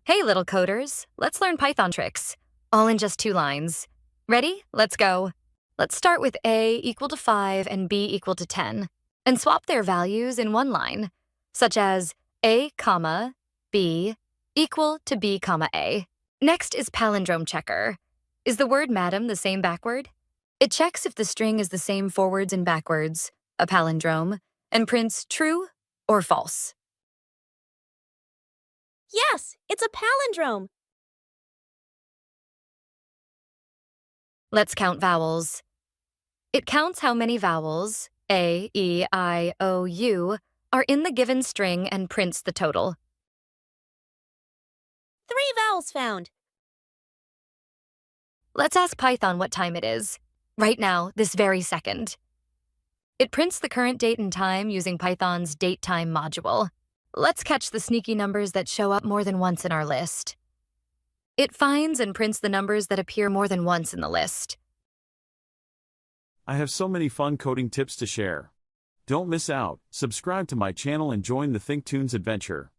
Hey, little coders, let's learn Python tricks, all in just 2 lines. Ready? Let's go. Let's start with a equal to 5 and b equal to 10, and swap their values in 1 line, such as a, comma, b equal to b, comma, a. Next is palindrome checker. Is the word madam the same backward? It checks if the string is the same forwards and backwards, a palindrome, and prints true or false. Yes, it's a palindrome. Let's count vowels. It counts how many vowels, A, E, I, O, U, are in the given string and prints the total. 3 vowels found. Let's ask Python what time it is. Right now, this very second. It prints the current date and time using Python's datetime module. Let's catch the sneaky numbers that show up more than once in our list. It finds and prints the numbers that appear more than once in the list. I have so many fun coding tips to share. Don't miss out, subscribe to my channel and join the ThinkToons adventure.